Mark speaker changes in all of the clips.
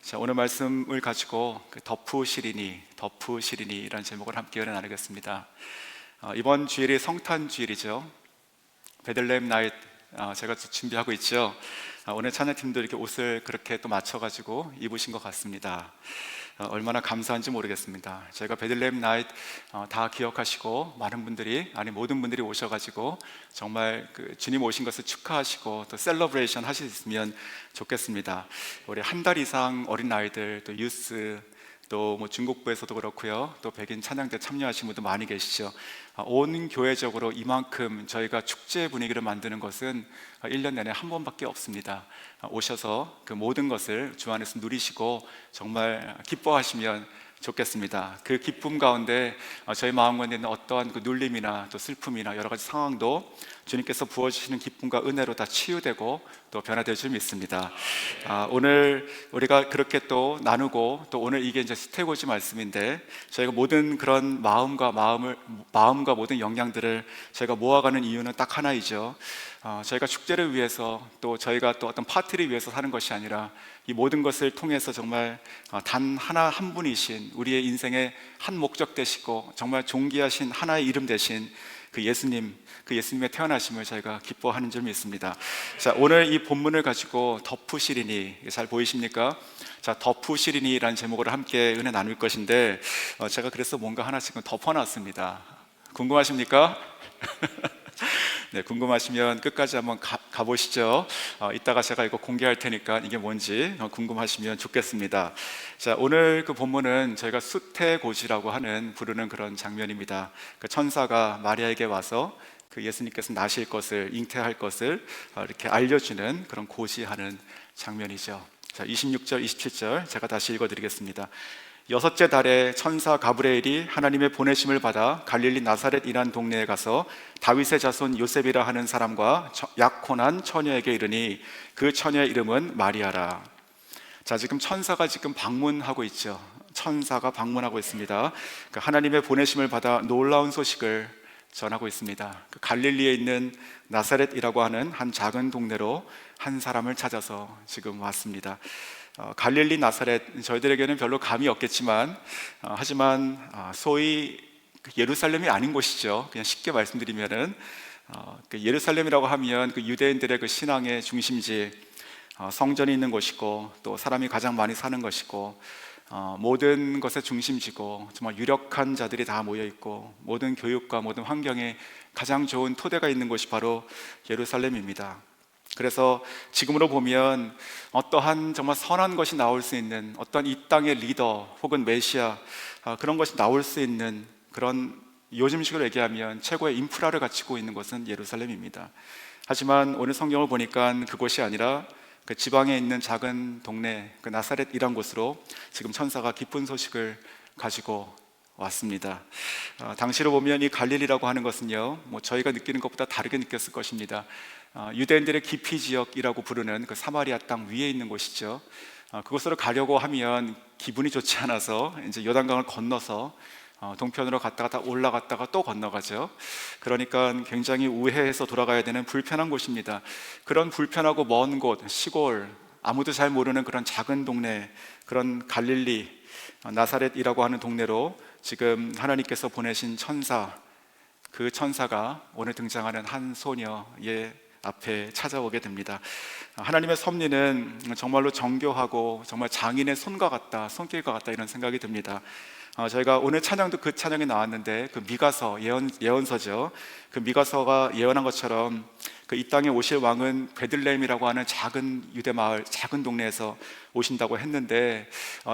Speaker 1: 자, 오늘 말씀을 가지고 덮으시리니라는 제목을 함께 은혜 나누겠습니다. 이번 주일이 성탄 주일이죠. 베들레헴 나잇 제가 준비하고 있죠. 오늘 찬양팀도 이렇게 옷을 그렇게 또 맞춰가지고 입으신 것 같습니다. 얼마나 감사한지 모르겠습니다. 저희가 베들레헴 나잇 다 기억하시고 많은 분들이, 아니 모든 분들이 오셔가지고 정말 그 주님 오신 것을 축하하시고 또 셀러브레이션 하실 수 있으면 좋겠습니다. 우리 한 달 이상 어린 아이들, 또 유스, 또 뭐 중국부에서도 그렇고요, 또 백인 찬양대 참여하신 분도 많이 계시죠. 온 교회적으로 이만큼 저희가 축제 분위기를 만드는 것은 1년 내내 한 번밖에 없습니다. 오셔서 그 모든 것을 주 안에서 누리시고 정말 기뻐하시면 좋겠습니다. 그 기쁨 가운데 저희 마음 가운데 있는 어떠한 그 눌림이나 또 슬픔이나 여러 가지 상황도 주님께서 부어주시는 기쁨과 은혜로 다 치유되고 또 변화될 줄 믿습니다. 오늘 우리가 그렇게 또 나누고, 또 오늘 이게 이제 스테고지 말씀인데, 저희가 모든 그런 마음과 모든 영향들을 저희가 모아가는 이유는 딱 하나이죠. 저희가 축제를 위해서, 또 저희가 또 어떤 파티를 위해서 사는 것이 아니라 이 모든 것을 통해서 정말 단 하나 한 분이신, 우리의 인생의 한 목적 되시고 정말 존귀하신 하나의 이름 되신 그 예수님의 태어나심을 저희가 기뻐하는 줄 믿습니다. 자, 오늘 이 본문을 가지고 덮으시리니, 잘 보이십니까? 자, 덮으시리니라는 제목으로 함께 은혜 나눌 것인데, 제가 그래서 뭔가 하나씩 덮어놨습니다. 궁금하십니까? 네, 궁금하시면 끝까지 한번 가보시죠. 이따가 제가 이거 공개할 테니까 이게 뭔지 궁금하시면 좋겠습니다. 자, 오늘 그 본문은 저희가 수태고지라고 부르는 그런 장면입니다. 그 천사가 마리아에게 와서 그 예수님께서 나실 것을, 잉태할 것을 이렇게 알려주는 그런 고시하는 장면이죠. 자, 26절, 27절 제가 다시 읽어드리겠습니다. 여섯째 달에 천사 가브리엘이 하나님의 보내심을 받아 갈릴리 나사렛이란 동네에 가서 다윗의 자손 요셉이라 하는 사람과 약혼한 처녀에게 이르니 그 처녀의 이름은 마리아라. 자, 지금 천사가 방문하고 있죠. 천사가 방문하고 있습니다. 하나님의 보내심을 받아 놀라운 소식을 전하고 있습니다. 갈릴리에 있는 나사렛이라고 하는 한 작은 동네로 한 사람을 찾아서 지금 왔습니다. 갈릴리 나사렛, 저희들에게는 별로 감이 없겠지만 하지만 소위 예루살렘이 아닌 곳이죠. 그냥 쉽게 말씀드리면은 예루살렘이라고 하면 그 유대인들의 그 신앙의 중심지, 성전이 있는 곳이고 또 사람이 가장 많이 사는 것이고 모든 것의 중심지고 정말 유력한 자들이 다 모여 있고 모든 교육과 모든 환경에 가장 좋은 토대가 있는 곳이 바로 예루살렘입니다. 그래서 지금으로 보면 어떠한 정말 선한 것이 나올 수 있는, 어떤 이 땅의 리더 혹은 메시아, 그런 것이 나올 수 있는 그런, 요즘식으로 얘기하면 최고의 인프라를 갖추고 있는 곳은 예루살렘입니다. 하지만 오늘 성경을 보니까 그곳이 아니라 그 지방에 있는 작은 동네, 그 나사렛이란 곳으로 지금 천사가 기쁜 소식을 가지고 왔습니다. 당시로 보면 이 갈릴리라고 하는 것은요, 저희가 느끼는 것보다 다르게 느꼈을 것입니다. 유대인들의 기피 지역이라고 부르는 그 사마리아 땅 위에 있는 곳이죠. 그곳으로 가려고 하면 기분이 좋지 않아서 이제 요단강을 건너서 동편으로 갔다가 올라갔다가 또 건너가죠. 그러니까 굉장히 우회해서 돌아가야 되는 불편한 곳입니다. 그런 불편하고 먼 곳, 시골, 아무도 잘 모르는 그런 작은 동네, 그런 갈릴리 나사렛이라고 하는 동네로 지금 하나님께서 보내신 천사, 그 천사가 오늘 등장하는 한 소녀의 앞에 찾아오게 됩니다. 하나님의 섭리는 정말로 정교하고 정말 장인의 손과 같다, 손길과 같다, 이런 생각이 듭니다. 저희가 오늘 찬양도 그 찬양이 나왔는데, 그 미가서, 예언서죠. 그 미가서가 예언한 것처럼 그 이 땅에 오실 왕은 베들레헴이라고 하는 작은 유대 마을, 작은 동네에서 오신다고 했는데,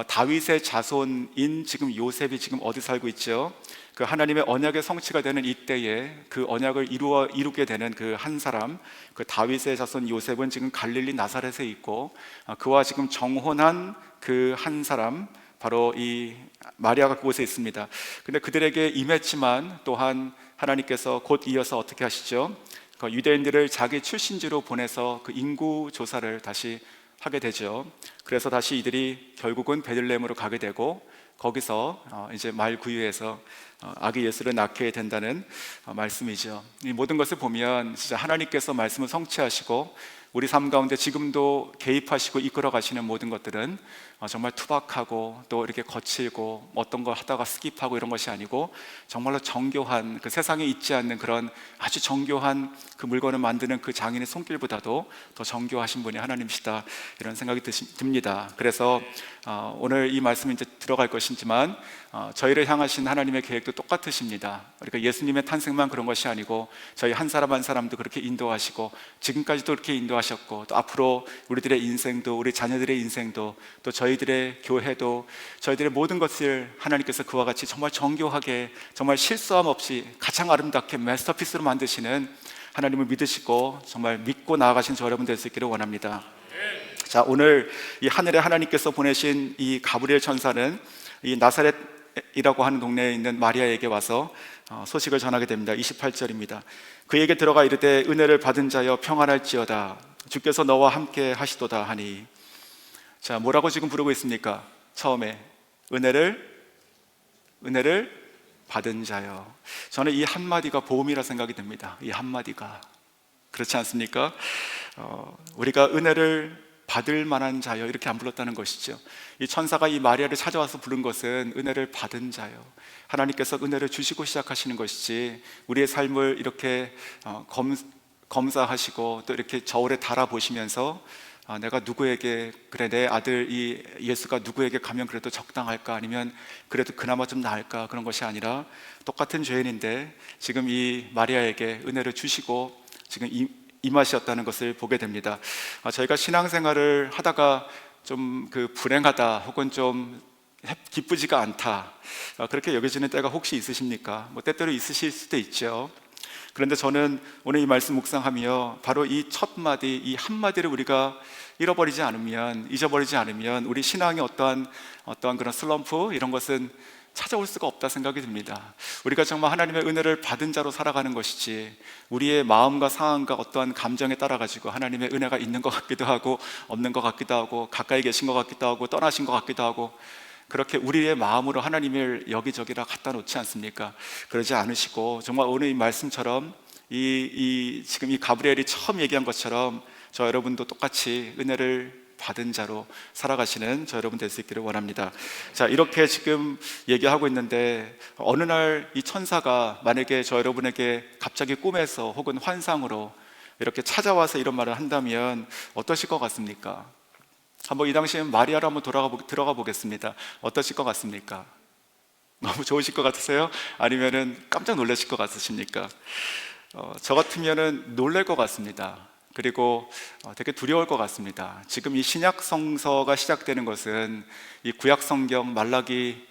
Speaker 1: 다윗의 자손인 지금 요셉이 지금 어디 살고 있죠? 그 하나님의 언약의 성취가 되는 이때에 그 언약을 이루게 되는 그 한 사람, 그 다윗의 자손 요셉은 지금 갈릴리 나사렛에 있고, 그와 지금 정혼한 그 한 사람, 바로 이 마리아가 그곳에 있습니다. 근데 그들에게 임했지만 또한 하나님께서 곧 이어서 어떻게 하시죠? 그 유대인들을 자기 출신지로 보내서 그 인구 조사를 다시 하게 되죠. 그래서 다시 이들이 결국은 베들레헴으로 가게 되고, 거기서 이제 말구유에서 아기 예수를 낳게 된다는 말씀이죠. 이 모든 것을 보면 진짜 하나님께서 말씀을 성취하시고 우리 삶 가운데 지금도 개입하시고 이끌어 가시는 모든 것들은 정말 투박하고 또 이렇게 거칠고 어떤 걸 하다가 스킵하고 이런 것이 아니고 정말로 정교한, 그 세상에 있지 않는 그런 아주 정교한 그 물건을 만드는 그 장인의 손길보다도 더 정교하신 분이 하나님이시다, 이런 생각이 듭니다. 그래서 오늘 이 말씀이 이제 들어갈 것이지만 저희를 향하신 하나님의 계획도 똑같으십니다. 그러니까 예수님의 탄생만 그런 것이 아니고 저희 한 사람 한 사람도 그렇게 인도하시고 지금까지도 그렇게 인도하셨고 또 앞으로 우리들의 인생도, 우리 자녀들의 인생도, 또 저희들의 교회도, 저희들의 모든 것을 하나님께서 그와 같이 정말 정교하게, 정말 실수함 없이 가장 아름답게 마스터피스로 만드시는 하나님을 믿으시고 정말 믿고 나아가신 저 여러분 될 수 있기를 원합니다. 자, 오늘 이 하늘에 하나님께서 보내신 이 가브리엘 천사는 이 나사렛이라고 하는 동네에 있는 마리아에게 와서 소식을 전하게 됩니다. 28절입니다. 그에게 들어가 이르되 은혜를 받은 자여 평안할지어다, 주께서 너와 함께 하시도다 하니. 자, 뭐라고 지금 부르고 있습니까? 처음에 은혜를 받은 자여. 저는 이 한마디가 보험이라 생각이 듭니다. 이 한마디가, 그렇지 않습니까? 우리가 은혜를 받을 만한 자여, 이렇게 안 불렀다는 것이죠. 이 천사가 이 마리아를 찾아와서 부른 것은 은혜를 받은 자여, 하나님께서 은혜를 주시고 시작하시는 것이지 우리의 삶을 이렇게 검사하시고 또 이렇게 저울에 달아보시면서 내가 누구에게, 그래 내 아들 이 예수가 누구에게 가면 그래도 적당할까, 아니면 그래도 그나마 좀 나을까, 그런 것이 아니라 똑같은 죄인인데 지금 이 마리아에게 은혜를 주시고 지금 임하셨다는 것을 보게 됩니다. 저희가 신앙생활을 하다가 좀 불행하다 혹은 좀 기쁘지가 않다, 그렇게 여겨지는 때가 혹시 있으십니까? 때때로 있으실 수도 있죠. 그런데 저는 오늘 이 말씀 묵상하며 바로 이 첫 마디, 이 한마디를 우리가 잊어버리지 않으면 우리 신앙의 어떠한 그런 슬럼프, 이런 것은 찾아올 수가 없다 생각이 듭니다. 우리가 정말 하나님의 은혜를 받은 자로 살아가는 것이지 우리의 마음과 상황과 어떠한 감정에 따라 가지고 하나님의 은혜가 있는 것 같기도 하고 없는 것 같기도 하고 가까이 계신 것 같기도 하고 떠나신 것 같기도 하고, 그렇게 우리의 마음으로 하나님을 여기저기라 갖다 놓지 않습니까? 그러지 않으시고 정말 오늘 이 말씀처럼 지금 이 가브리엘이 처음 얘기한 것처럼 저 여러분도 똑같이 은혜를 받은 자로 살아가시는 저 여러분 될 수 있기를 원합니다. 자, 이렇게 지금 얘기하고 있는데 어느 날 이 천사가 만약에 저 여러분에게 갑자기 꿈에서 혹은 환상으로 이렇게 찾아와서 이런 말을 한다면 어떠실 것 같습니까? 한번 이 당시에 마리아로 한번 들어가 보겠습니다. 어떠실 것 같습니까? 너무 좋으실 것 같으세요? 아니면은 깜짝 놀라실 것 같으십니까? 저 같으면은 놀랄 것 같습니다. 그리고 되게 두려울 것 같습니다. 지금 이 신약 성서가 시작되는 것은 이 구약 성경 말라기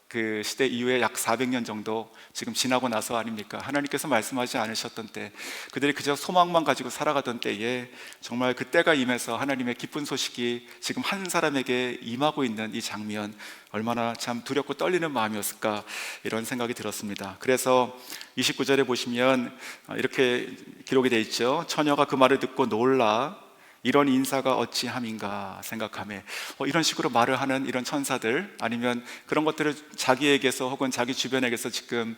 Speaker 1: 그 시대 이후에 약 400년 정도 지금 지나고 나서 아닙니까? 하나님께서 말씀하지 않으셨던 때, 그들이 그저 소망만 가지고 살아가던 때에 정말 그 때가 임해서 하나님의 기쁜 소식이 지금 한 사람에게 임하고 있는 이 장면, 얼마나 참 두렵고 떨리는 마음이었을까, 이런 생각이 들었습니다. 그래서 29절에 보시면 이렇게 기록이 되어 있죠. 처녀가 그 말을 듣고 놀라 이런 인사가 어찌함인가 생각하며, 이런 식으로 말을 하는 이런 천사들, 아니면 그런 것들을 자기에게서 혹은 자기 주변에게서 지금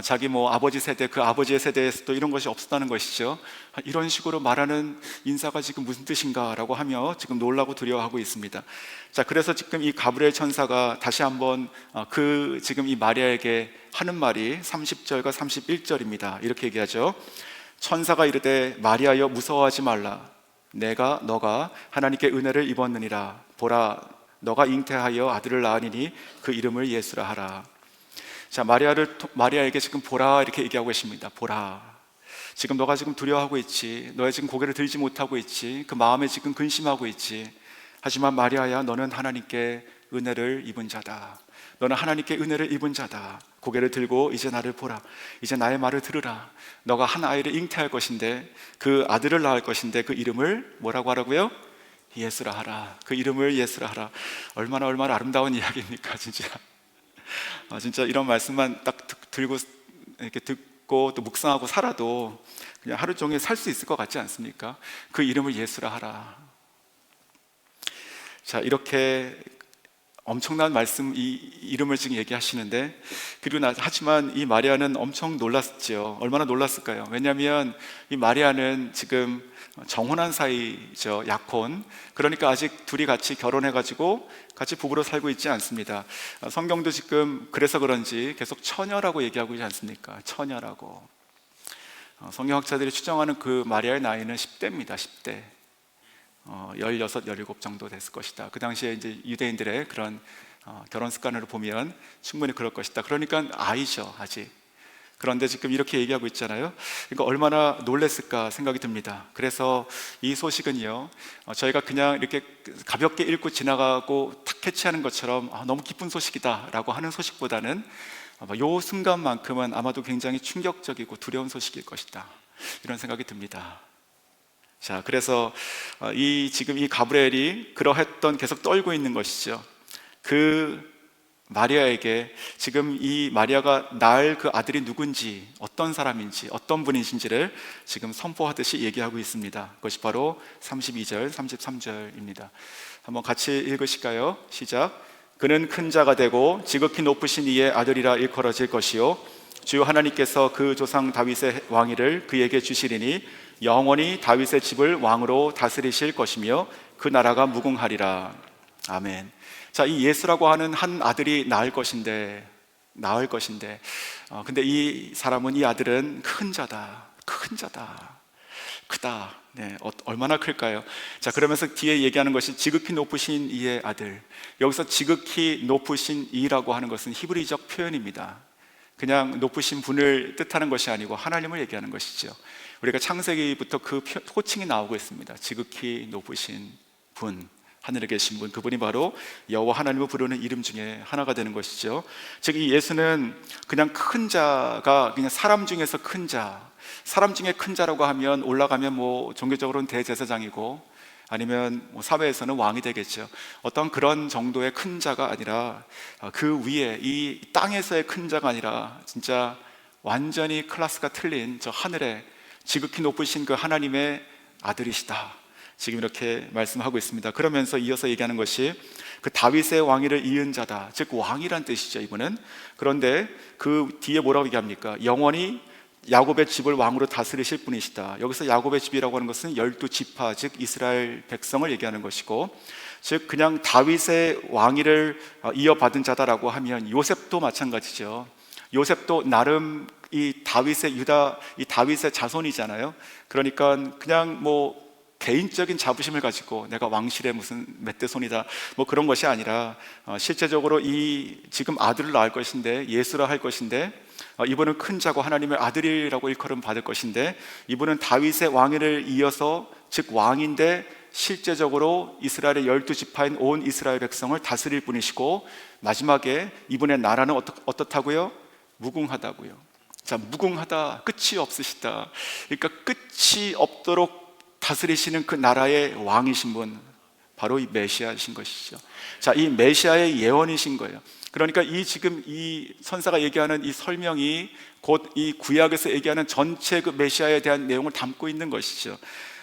Speaker 1: 자기 아버지 세대, 그 아버지의 세대에서도 이런 것이 없었다는 것이죠. 이런 식으로 말하는 인사가 지금 무슨 뜻인가 라고 하며 지금 놀라고 두려워하고 있습니다. 자, 그래서 지금 이 가브리엘 천사가 다시 한번 지금 이 마리아에게 하는 말이 30절과 31절입니다. 이렇게 얘기하죠. 천사가 이르되 마리아여 무서워하지 말라, 너가 하나님께 은혜를 입었느니라. 보라, 너가 잉태하여 아들을 낳으리니 그 이름을 예수라 하라. 자, 마리아에게 지금 보라, 이렇게 얘기하고 계십니다. 보라, 지금 너가 지금 두려워하고 있지, 너의 지금 고개를 들지 못하고 있지, 그 마음에 지금 근심하고 있지. 하지만 마리아야, 너는 하나님께 은혜를 입은 자다. 너는 하나님께 은혜를 입은 자다. 고개를 들고 이제 나를 보라. 이제 나의 말을 들으라. 너가 한 아이를 잉태할 것인데, 그 아들을 낳을 것인데 그 이름을 뭐라고 하라고요? 예수라 하라. 그 이름을 예수라 하라. 얼마나 아름다운 이야기입니까, 진짜. 진짜 이런 말씀만 딱 들고 이렇게 듣고 또 묵상하고 살아도 그냥 하루 종일 살 수 있을 것 같지 않습니까? 그 이름을 예수라 하라. 자, 이렇게 엄청난 말씀, 이 이름을 지금 얘기하시는데, 하지만 이 마리아는 엄청 놀랐죠. 얼마나 놀랐을까요? 왜냐하면 이 마리아는 지금 정혼한 사이죠. 약혼. 그러니까 아직 둘이 같이 결혼해가지고 같이 부부로 살고 있지 않습니다. 성경도 지금 그래서 그런지 계속 처녀라고 얘기하고 있지 않습니까? 처녀라고. 성경학자들이 추정하는 그 마리아의 나이는 10대입니다. 10대. 16, 17 정도 됐을 것이다. 그 당시에 이제 유대인들의 그런 결혼 습관으로 보면 충분히 그럴 것이다. 그러니까 아이죠, 아직. 그런데 지금 이렇게 얘기하고 있잖아요. 그러니까 얼마나 놀랬을까 생각이 듭니다. 그래서 이 소식은요, 저희가 그냥 이렇게 가볍게 읽고 지나가고 탁 캐치하는 것처럼 너무 기쁜 소식이다 라고 하는 소식보다는 이 순간만큼은 아마도 굉장히 충격적이고 두려운 소식일 것이다, 이런 생각이 듭니다. 자, 그래서 지금 이 가브리엘이 그러했던 계속 떨고 있는 것이죠. 그 마리아에게 지금 이 마리아가 낳을 그 아들이 누군지, 어떤 사람인지, 어떤 분이신지를 지금 선포하듯이 얘기하고 있습니다. 그것이 바로 32절, 33절입니다. 한번 같이 읽으실까요? 시작. 그는 큰 자가 되고 지극히 높으신 이의 아들이라 일컬어질 것이요 주 하나님께서 그 조상 다윗의 왕위를 그에게 주시리니 영원히 다윗의 집을 왕으로 다스리실 것이며 그 나라가 무궁하리라. 아멘. 자, 이 예수라고 하는 한 아들이 낳을 것인데, 근데 이 사람은, 이 아들은 큰 자다, 크다. 네, 얼마나 클까요? 자, 그러면서 뒤에 얘기하는 것이 지극히 높으신 이의 아들. 여기서 지극히 높으신 이라고 하는 것은 히브리적 표현입니다. 그냥 높으신 분을 뜻하는 것이 아니고 하나님을 얘기하는 것이죠. 우리가 창세기부터 그 호칭이 나오고 있습니다. 지극히 높으신 분, 하늘에 계신 분, 그분이 바로 여호와 하나님을 부르는 이름 중에 하나가 되는 것이죠. 즉, 이 예수는 그냥 큰 자가, 그냥 사람 중에서 큰 자, 사람 중에 큰 자라고 하면 올라가면 종교적으로는 대제사장이고 아니면 사회에서는 왕이 되겠죠. 어떤 그런 정도의 큰 자가 아니라 그 위에, 이 땅에서의 큰 자가 아니라 진짜 완전히 클래스가 틀린 저 하늘에 지극히 높으신 그 하나님의 아들이시다, 지금 이렇게 말씀하고 있습니다. 그러면서 이어서 얘기하는 것이 그 다윗의 왕위를 이은 자다, 즉 왕이란 뜻이죠, 이분은. 그런데 그 뒤에 뭐라고 얘기합니까? 영원히 야곱의 집을 왕으로 다스리실 분이시다. 여기서 야곱의 집이라고 하는 것은 12지파, 즉 이스라엘 백성을 얘기하는 것이고, 즉 그냥 다윗의 왕위를 이어받은 자다라고 하면 요셉도 마찬가지죠. 요셉도 나름 이 다윗의 자손이잖아요. 그러니까 그냥 개인적인 자부심을 가지고 내가 왕실의 무슨 맏대손이다 그런 것이 아니라 실제적으로 이 지금 아들을 낳을 것인데, 예수라 할 것인데, 이분은 큰 자고 하나님의 아들이라고 일컬음 받을 것인데, 이분은 다윗의 왕위를 이어서, 즉 왕인데 실제적으로 이스라엘의 12지파인 온 이스라엘 백성을 다스릴 분이시고, 마지막에 이분의 나라는 어떻다고요? 무궁하다고요. 자, 무궁하다, 끝이 없으시다. 그러니까 끝이 없도록 다스리시는 그 나라의 왕이신 분, 바로 이 메시아이신 것이죠. 자, 이 메시아의 예언이신 거예요. 그러니까 지금 이 선사가 얘기하는 이 설명이 곧 이 구약에서 얘기하는 전체 그 메시아에 대한 내용을 담고 있는 것이죠.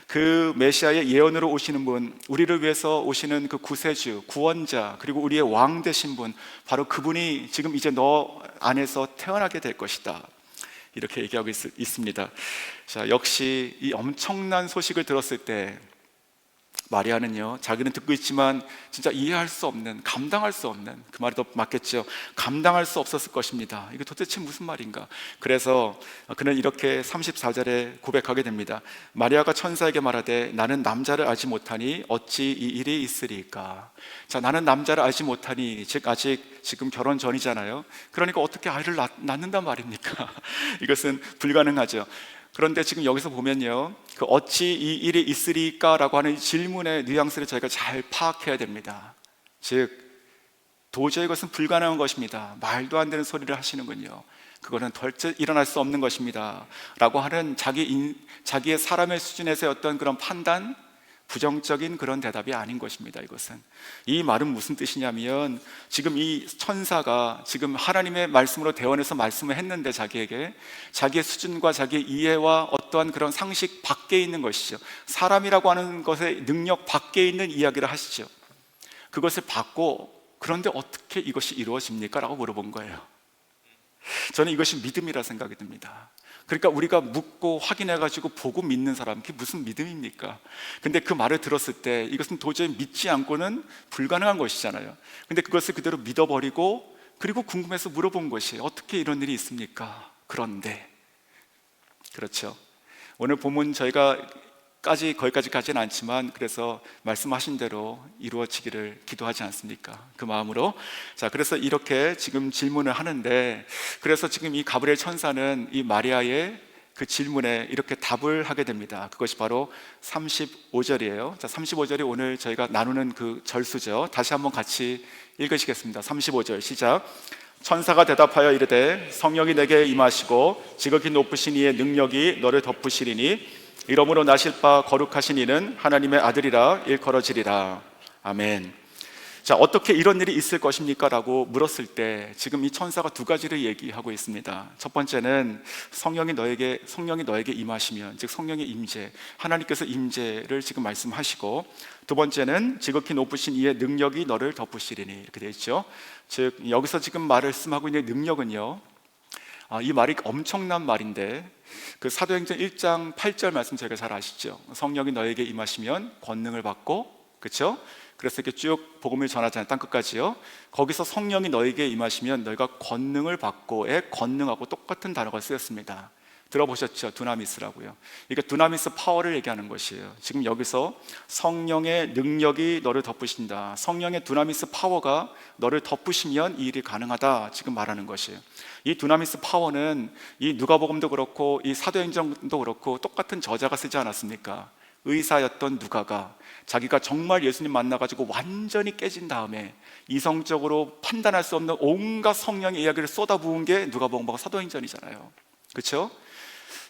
Speaker 1: 그 메시아의 예언으로 오시는 분, 우리를 위해서 오시는 그 구세주, 구원자, 그리고 우리의 왕 되신 분, 바로 그분이 지금 이제 너 안에서 태어나게 될 것이다, 이렇게 얘기하고 있습니다. 자, 역시 이 엄청난 소식을 들었을 때 마리아는요, 자기는 듣고 있지만 진짜 이해할 수 없는, 감당할 수 없는, 그 말이 더 맞겠죠. 감당할 수 없었을 것입니다. 이게 도대체 무슨 말인가? 그래서 그는 이렇게 34절에 고백하게 됩니다. 마리아가 천사에게 말하되 나는 남자를 알지 못하니 어찌 이 일이 있으리까? 자, 나는 남자를 알지 못하니, 즉 아직 지금 결혼 전이잖아요. 그러니까 어떻게 아이를 낳는단 말입니까? 이것은 불가능하죠. 그런데 지금 여기서 보면요, 그 어찌 이 일이 있으리까? 라고 하는 질문의 뉘앙스를 저희가 잘 파악해야 됩니다. 즉 도저히 이것은 불가능한 것입니다, 말도 안 되는 소리를 하시는군요, 그거는 절대 일어날 수 없는 것입니다 라고 하는 자기의 사람의 수준에서의 어떤 그런 판단, 부정적인 그런 대답이 아닌 것입니다. 이것은, 이 말은 무슨 뜻이냐면, 지금 이 천사가 지금 하나님의 말씀으로 대언해서 말씀을 했는데, 자기에게 자기의 수준과 자기의 이해와 어떠한 그런 상식 밖에 있는 것이죠. 사람이라고 하는 것의 능력 밖에 있는 이야기를 하시죠. 그것을 받고 그런데 어떻게 이것이 이루어집니까? 라고 물어본 거예요. 저는 이것이 믿음이라 생각이 듭니다. 그러니까 우리가 묻고 확인해가지고 보고 믿는 사람, 그게 무슨 믿음입니까? 근데 그 말을 들었을 때 이것은 도저히 믿지 않고는 불가능한 것이잖아요. 근데 그것을 그대로 믿어버리고, 그리고 궁금해서 물어본 것이 어떻게 이런 일이 있습니까? 그런데, 그렇죠. 오늘 본문 거기까지 가지는 않지만, 그래서 말씀하신 대로 이루어지기를 기도하지 않습니까? 그 마음으로. 자, 그래서 이렇게 지금 질문을 하는데, 그래서 지금 이 가브리엘 천사는 이 마리아의 그 질문에 이렇게 답을 하게 됩니다. 그것이 바로 35절이에요. 자, 35절이 오늘 저희가 나누는 그 절수죠. 다시 한번 같이 읽으시겠습니다. 35절 시작. 천사가 대답하여 이르되 성령이 내게 임하시고 지극히 높으신 이의 능력이 너를 덮으시리니 이러므로 나실 바 거룩하신 이는 하나님의 아들이라 일컬어지리라. 아멘. 자, 어떻게 이런 일이 있을 것입니까? 라고 물었을 때 지금 이 천사가 두 가지를 얘기하고 있습니다. 첫 번째는 성령이 너에게 임하시면, 즉 성령의 임재, 하나님께서 임재를 지금 말씀하시고, 두 번째는 지극히 높으신 이의 능력이 너를 덮으시리니, 이렇게 되어 있죠. 즉 여기서 지금 말씀하고 있는 능력은요, 이 말이 엄청난 말인데, 그 사도행전 1장 8절 말씀 저희가 잘 아시죠? 성령이 너에게 임하시면 권능을 받고, 그렇죠? 그래서 이렇게 쭉 복음을 전하잖아요. 땅끝까지요. 거기서 성령이 너에게 임하시면 너희가 권능을 받고의 권능하고 똑같은 단어가 쓰였습니다. 들어보셨죠? 두나미스라고요. 이게 두나미스 파워를 얘기하는 것이에요. 지금 여기서 성령의 능력이 너를 덮으신다, 성령의 두나미스 파워가 너를 덮으시면 이 일이 가능하다, 지금 말하는 것이에요. 이 두나미스 파워는 이 누가복음도 그렇고 이 사도행전도 그렇고 똑같은 저자가 쓰지 않았습니까? 의사였던 누가가 자기가 정말 예수님 만나가지고 완전히 깨진 다음에 이성적으로 판단할 수 없는 온갖 성령의 이야기를 쏟아부은 게 누가복음과 사도행전이잖아요. 그렇죠?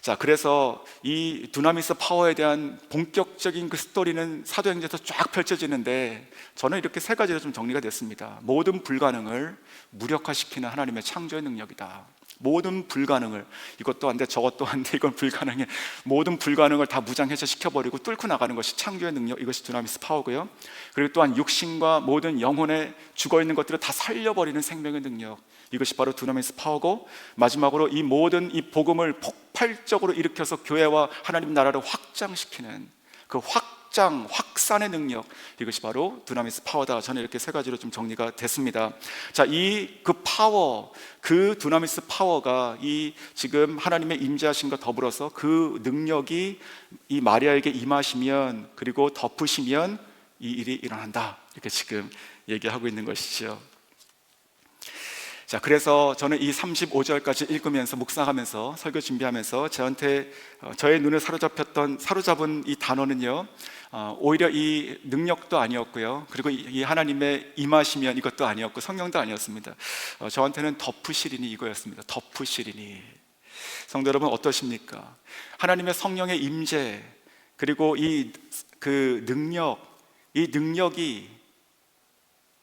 Speaker 1: 자, 그래서 이 두나미스 파워에 대한 본격적인 그 스토리는 사도행전에서 쫙 펼쳐지는데, 저는 이렇게 세 가지로 좀 정리가 됐습니다. 모든 불가능을 무력화시키는 하나님의 창조의 능력이다. 모든 불가능을, 이것도 안 돼 저것도 안 돼 이건 불가능해, 모든 불가능을 다 무장해제 시켜버리고 뚫고 나가는 것이 창조의 능력, 이것이 두나미스 파워고요. 그리고 또한 육신과 모든 영혼에 죽어있는 것들을 다 살려버리는 생명의 능력, 이것이 바로 두나미스 파워고, 마지막으로 이 모든 이 복음을 폭발적으로 일으켜서 교회와 하나님 나라를 확장시키는 그 확산의 능력, 이것이 바로 두나미스 파워다. 저는 이렇게 세 가지로 좀 정리가 됐습니다. 자, 그 파워, 그 두나미스 파워가 이 지금 하나님의 임재하심과 더불어서 그 능력이 이 마리아에게 임하시면, 그리고 덮으시면 이 일이 일어난다, 이렇게 지금 얘기하고 있는 것이죠. 자, 그래서 저는 이 35절까지 읽으면서 묵상하면서 설교 준비하면서 저의 눈을 사로잡은 이 단어는요, 오히려 이 능력도 아니었고요, 그리고 이 하나님의 임하시면 이것도 아니었고 성령도 아니었습니다. 저한테는 덮으시리니 이거였습니다. 덮으시리니. 성도 여러분, 어떠십니까? 하나님의 성령의 임재, 그리고 그 이 능력이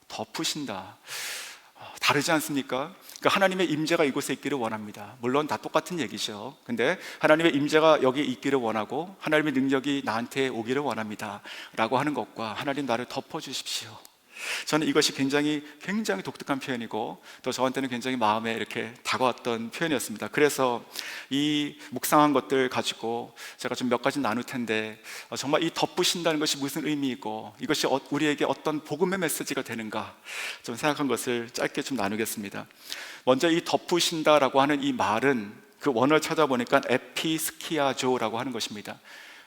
Speaker 1: 덮으신다. 다르지 않습니까? 그러니까 하나님의 임재가 이곳에 있기를 원합니다. 물론 다 똑같은 얘기죠. 근데 하나님의 임재가 여기 있기를 원하고 하나님의 능력이 나한테 오기를 원합니다 라고 하는 것과, 하나님 나를 덮어주십시오, 저는 이것이 굉장히 독특한 표현이고, 또 저한테는 굉장히 마음에 이렇게 다가왔던 표현이었습니다. 그래서 이 묵상한 것들 가지고 제가 좀 몇 가지 나눌 텐데, 정말 이 덮으신다는 것이 무슨 의미이고 이것이 우리에게 어떤 복음의 메시지가 되는가 좀 생각한 것을 짧게 좀 나누겠습니다. 먼저 이 덮으신다라고 하는 이 말은 그 원어를 찾아보니까 에피스키아조라고 하는 것입니다.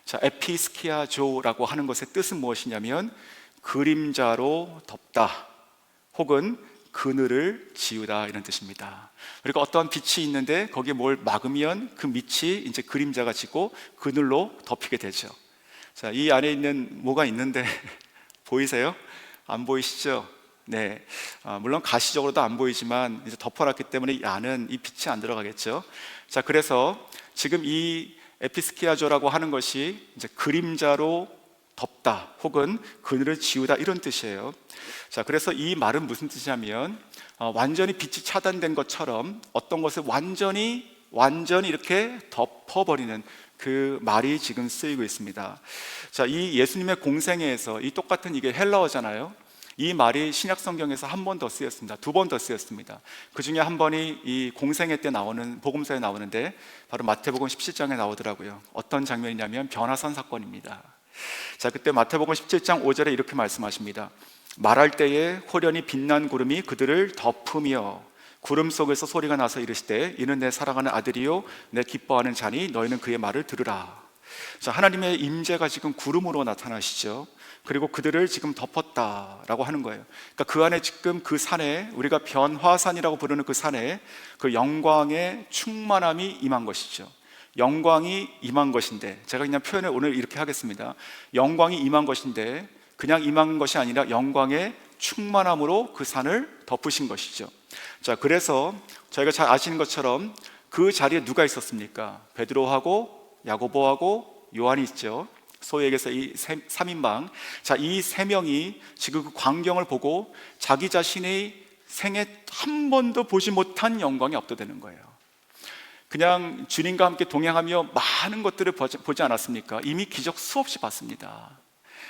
Speaker 1: 자, 에피스키아조라고 하는 것의 뜻은 무엇이냐면 그림자로 덮다, 혹은 그늘을 지우다, 이런 뜻입니다. 그리고 어떠한 빛이 있는데 거기에 뭘 막으면 그 밑이 이제 그림자가 지고 그늘로 덮이게 되죠. 자, 이 안에 있는 뭐가 있는데 보이세요? 안 보이시죠? 네, 물론 가시적으로도 안 보이지만 이제 덮어놨기 때문에 이 안은 이 빛이 안 들어가겠죠. 자, 그래서 지금 이 에피스키아조라고 하는 것이 이제 그림자로 덮다, 혹은 그늘을 지우다, 이런 뜻이에요. 자, 그래서 이 말은 무슨 뜻이냐면 완전히 빛이 차단된 것처럼 어떤 것을 완전히 이렇게 덮어버리는 그 말이 지금 쓰이고 있습니다. 자, 이 예수님의 공생애에서 이 똑같은 이게 헬라어잖아요. 이 말이 신약 성경에서 한 번 더 쓰였습니다. 두 번 더 쓰였습니다. 그 중에 한 번이 이 공생애 때 나오는 복음서에 나오는데 바로 마태복음 17장에 나오더라고요. 어떤 장면이냐면 변화산 사건입니다. 자, 그때 마태복음 17장 5절에 이렇게 말씀하십니다. 말할 때에 호련히 빛난 구름이 그들을 덮으며 구름 속에서 소리가 나서 이르시되 이는 내 사랑하는 아들이요 내 기뻐하는 자니 너희는 그의 말을 들으라. 자, 하나님의 임재가 지금 구름으로 나타나시죠. 그리고 그들을 지금 덮었다라고 하는 거예요. 그러니까 그 안에 지금 그 산에, 우리가 변화산이라고 부르는 그 산에 그 영광의 충만함이 임한 것이죠. 영광이 임한 것인데, 제가 그냥 표현을 오늘 이렇게 하겠습니다. 영광이 임한 것인데 그냥 임한 것이 아니라 영광의 충만함으로 그 산을 덮으신 것이죠. 자, 그래서 저희가 잘 아시는 것처럼 그 자리에 누가 있었습니까? 베드로하고 야고보하고 요한이 있죠. 소위 얘기해서 이 3인방. 자, 이 세 명이 지금 그 광경을 보고 자기 자신의 생에 한 번도 보지 못한 영광에 압도되는 거예요. 그냥 주님과 함께 동행하며 많은 것들을 보지 않았습니까? 이미 기적 수없이 봤습니다.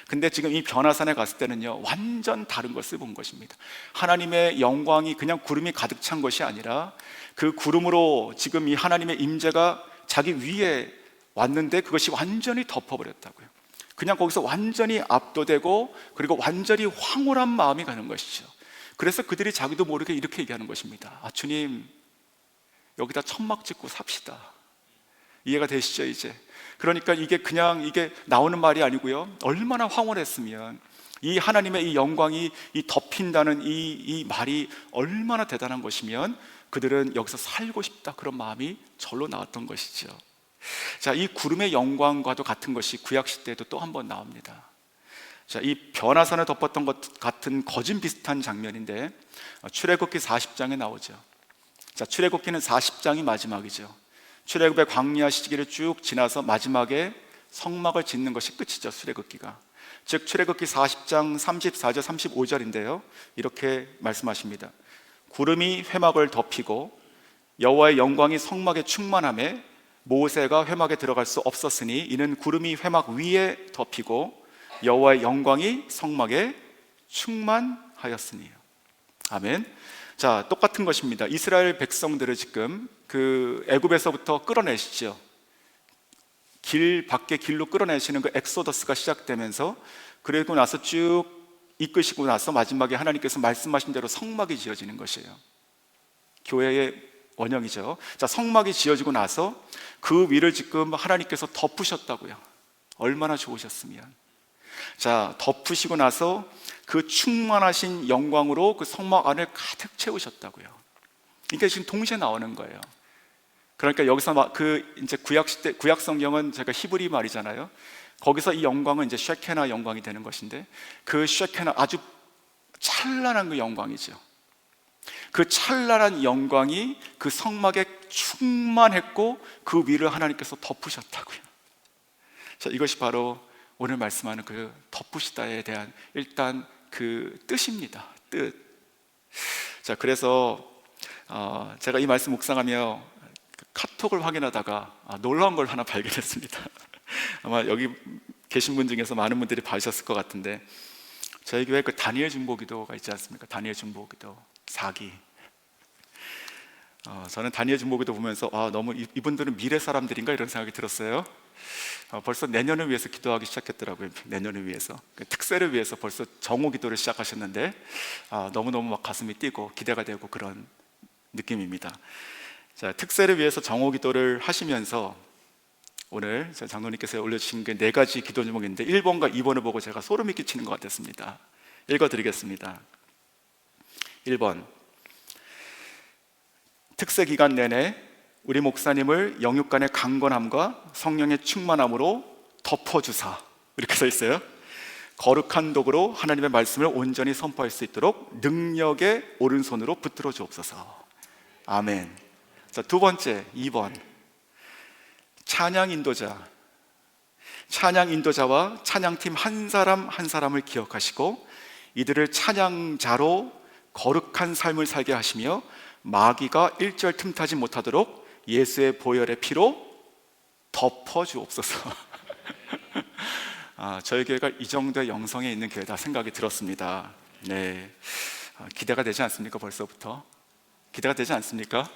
Speaker 1: 근데 지금 이 변화산에 갔을 때는요, 완전 다른 것을 본 것입니다. 하나님의 영광이 그냥 구름이 가득 찬 것이 아니라 그 구름으로 지금 이 하나님의 임재가 자기 위에 왔는데 그것이 완전히 덮어버렸다고요. 그냥 거기서 완전히 압도되고 그리고 완전히 황홀한 마음이 가는 것이죠. 그래서 그들이 자기도 모르게 이렇게 얘기하는 것입니다. 아, 주님, 여기다 천막 짓고 삽시다. 이해가 되시죠, 이제? 그러니까 이게 그냥 이게 나오는 말이 아니고요, 얼마나 황홀했으면 이 하나님의 이 영광이 이 덮인다는 이 말이 얼마나 대단한 것이면 그들은 여기서 살고 싶다, 그런 마음이 절로 나왔던 것이죠. 자, 이 구름의 영광과도 같은 것이 구약 시대에도 또 한 번 나옵니다. 자, 이 변화산을 덮었던 것 같은 거진 비슷한 장면인데 출애굽기 40장에 나오죠. 자, 출애굽기는 40장이 마지막이죠. 출애굽의 광야 시기를 쭉 지나서 마지막에 성막을 짓는 것이 끝이죠, 출애굽기가. 즉 출애굽기 40장 34절 35절인데요, 이렇게 말씀하십니다. 구름이 회막을 덮이고 여호와의 영광이 성막에 충만하며 모세가 회막에 들어갈 수 없었으니 이는 구름이 회막 위에 덮이고 여호와의 영광이 성막에 충만하였으니요. 아멘. 자, 똑같은 것입니다. 이스라엘 백성들을 지금 그 애굽에서부터 끌어내시죠. 길 밖에 길로 끌어내시는 그 엑소더스가 시작되면서, 그리고 나서 쭉 이끄시고 나서 마지막에 하나님께서 말씀하신 대로 성막이 지어지는 것이에요. 교회의 원형이죠. 자, 성막이 지어지고 나서 그 위를 지금 하나님께서 덮으셨다고요. 얼마나 좋으셨으면. 자, 덮으시고 나서 그 충만하신 영광으로 그 성막 안을 가득 채우셨다고요. 이게 지금 동시에 나오는 거예요. 그러니까 여기서 그 이제 구약 시대, 구약 성경은 제가 히브리 말이잖아요. 거기서 이 영광은 이제 쉐케나 영광이 되는 것인데, 그 쉐케나 아주 찬란한 그 영광이죠. 그 찬란한 영광이 그 성막에 충만했고 그 위를 하나님께서 덮으셨다고요. 자, 이것이 바로 오늘 말씀하는 그 덮으시다에 대한 일단 그 뜻입니다. 뜻. 자, 그래서 제가 이 말씀 묵상하며 카톡을 확인하다가 놀라운 걸 하나 발견했습니다. 아마 여기 계신 분 중에서 많은 분들이 봐주셨을 것 같은데, 저희 교회 그 다니엘 중보기도가 있지 않습니까? 다니엘 중보기도 4기. 저는 다니엘 중보기도 보면서 너무 이분들은 미래 사람들인가 이런 생각이 들었어요. 벌써 내년을 위해서 기도하기 시작했더라고요. 내년을 위해서, 특세를 위해서 벌써 정오 기도를 시작하셨는데 너무너무 막 가슴이 뛰고 기대가 되고 그런 느낌입니다. 자, 특세를 위해서 정오 기도를 하시면서 오늘 장로님께서 올려주신 게 4가지 기도 제목인데 1번과 2번을 보고 제가 소름이 끼치는 것 같았습니다. 읽어드리겠습니다. 1번, 특세 기간 내내 우리 목사님을 영육간의 강건함과 성령의 충만함으로 덮어주사. 이렇게 써 있어요. 거룩한 도구로 하나님의 말씀을 온전히 선포할 수 있도록 능력의 오른손으로 붙들어 주옵소서. 아멘. 자, 두 번째, 2번, 찬양 인도자. 찬양 인도자와 찬양팀 한 사람 한 사람을 기억하시고 이들을 찬양자로 거룩한 삶을 살게 하시며 마귀가 일절 틈타지 못하도록 예수의 보혈의 피로 덮어주옵소서. 저희 교회가 이 정도의 영성에 있는 교회다 생각이 들었습니다. 네, 기대가 되지 않습니까? 벌써부터 기대가 되지 않습니까?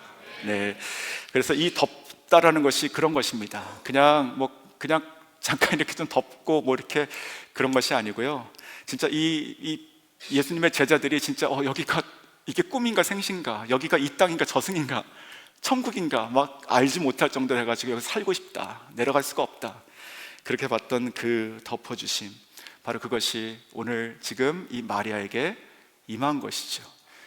Speaker 1: 네, 그래서 이 덥다라는 것이 그런 것입니다. 그냥 잠깐 이렇게 좀 덥고 뭐 이렇게 그런 것이 아니고요. 진짜 이 예수님의 제자들이 진짜 여기가 이게 꿈인가 생신가, 여기가 이 땅인가 저승인가, 천국인가 막 알지 못할 정도로 해가지고 여기 살고 싶다, 내려갈 수가 없다, 그렇게 봤던 그 덮어주심, 바로 그것이 오늘 지금 이 마리아에게 임한 것이죠.